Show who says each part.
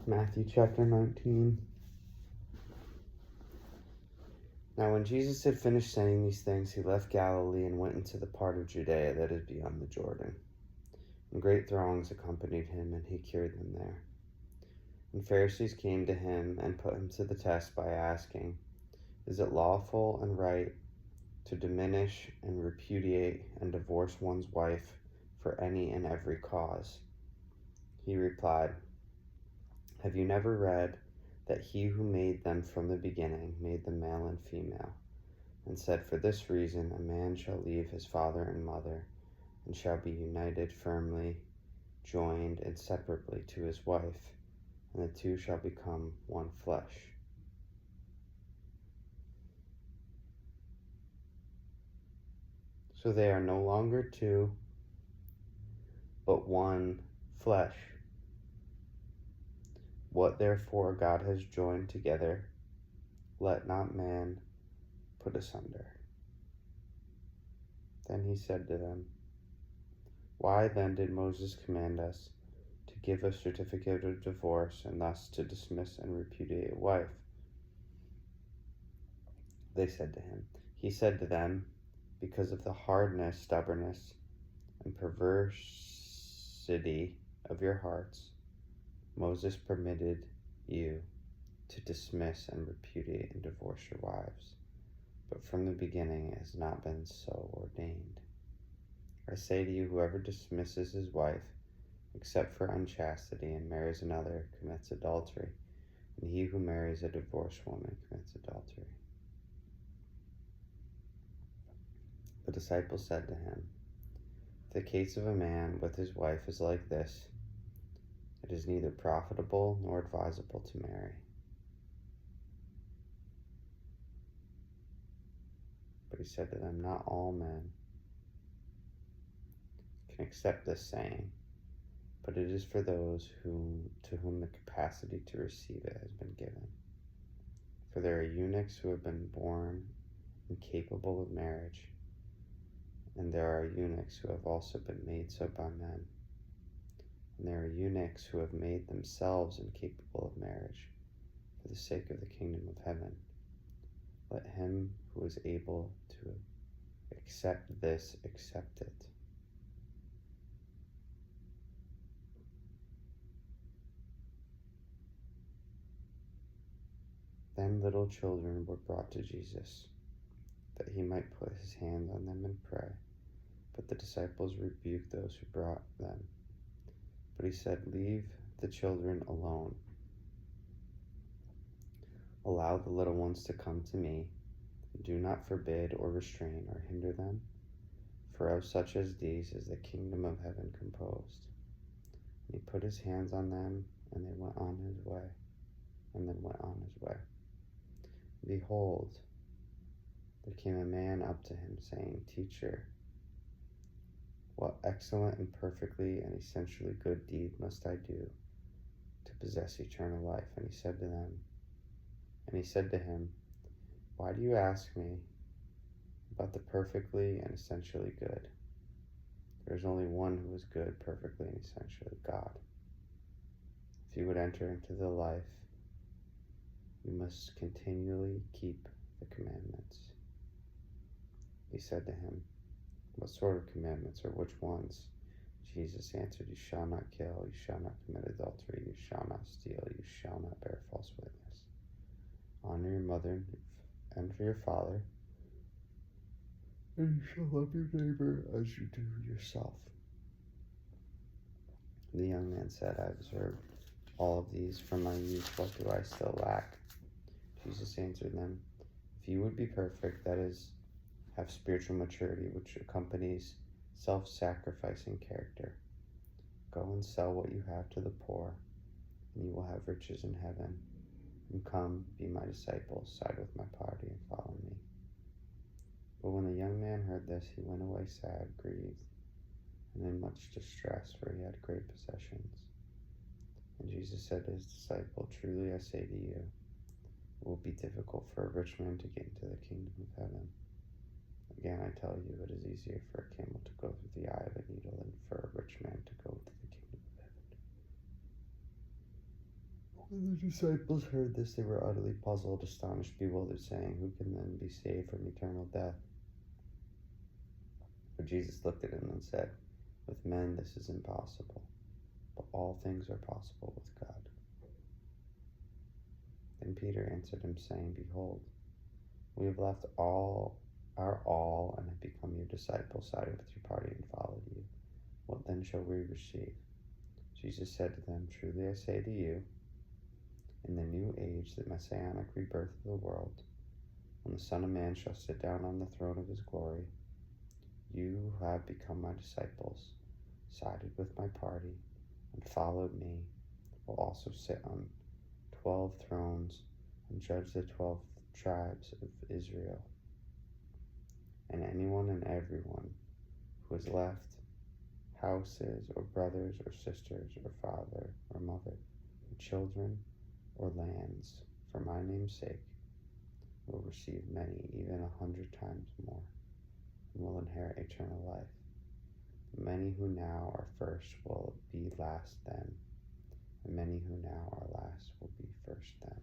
Speaker 1: Matthew chapter 19. Now when Jesus had finished saying these things, he left Galilee and went into the part of Judea that is beyond the Jordan. And great throngs accompanied him, and he cured them there. And Pharisees came to him and put him to the test by asking, "Is it lawful and right to diminish and repudiate and divorce one's wife for any and every cause?" He replied, "Have you never read that he who made them from the beginning made them male and female, and said, 'For this reason a man shall leave his father and mother, and shall be united firmly, joined inseparably to his wife, and the two shall become one flesh.' So they are no longer two, but one flesh. What therefore God has joined together, let not man put asunder." Then he said to them, "Why then did Moses command us to give a certificate of divorce and thus to dismiss and repudiate a wife?" They said to him. He said to them, "Because of the hardness, stubbornness, and perversity of your hearts, Moses permitted you to dismiss and repudiate and divorce your wives. But from the beginning it has not been so ordained. I say to you, whoever dismisses his wife, except for unchastity, and marries another, commits adultery, and he who marries a divorced woman commits adultery." The disciples said to him, "If the case of a man with his wife is like this, it is neither profitable nor advisable to marry." But he said to them, "Not all men can accept this saying, but it is for those to whom the capacity to receive it has been given. For there are eunuchs who have been born incapable of marriage, and there are eunuchs who have also been made so by men. And there are eunuchs who have made themselves incapable of marriage for the sake of the kingdom of heaven. Let him who is able to accept this accept it." Then little children were brought to Jesus, that he might put his hand on them and pray. But the disciples rebuked those who brought them. But he said, "Leave the children alone. Allow the little ones to come to me. Do not forbid or restrain or hinder them, for of such as these is the kingdom of heaven composed." And he put his hands on them, and then went on his way. Behold, there came a man up to him, saying, "Teacher, what excellent and perfectly and essentially good deed must I do to possess eternal life?" And he said to him, "Why do you ask me about the perfectly and essentially good? There is only one who is good, perfectly and essentially, God. If you would enter into the life, you must continually keep the commandments." He said to him, "What sort of commandments, or which ones?" Jesus answered, "You shall not kill, you shall not commit adultery, you shall not steal, you shall not bear false witness. Honor your mother and your father, and you shall love your neighbor as you do yourself." The young man said, "I observed all of these from my youth. What do I still lack?" Jesus answered them, "If you would be perfect, that is, have spiritual maturity, which accompanies self-sacrificing character, go and sell what you have to the poor, and you will have riches in heaven. And come, be my disciples, side with my party, and follow me." But when the young man heard this, he went away sad, grieved, and in much distress, for he had great possessions. And Jesus said to his disciple, "Truly I say to you, it will be difficult for a rich man to get into the kingdom of heaven. Again, I tell you, it is easier for a camel to go through the eye of a needle than for a rich man to go into the kingdom of When the disciples heard this, they were utterly puzzled, astonished, bewildered, saying, "Who can then be saved from eternal death?" But Jesus looked at him and said, "With men this is impossible, but all things are possible with God." Then Peter answered him, saying, "Behold, we have left our all and have become your disciples, sided with your party and followed you. What then shall we receive?" Jesus said to them, "Truly I say to you, in the new age, the messianic rebirth of the world, when the Son of Man shall sit down on the throne of his glory, you who have become my disciples, sided with my party, and followed me, will also sit on 12 thrones and judge the 12 tribes of Israel. And anyone and everyone who has left houses or brothers or sisters or father or mother or children or lands for my name's sake will receive many, even 100 times more, and will inherit eternal life. Many who now are first will be last then, and many who now are last will be first then."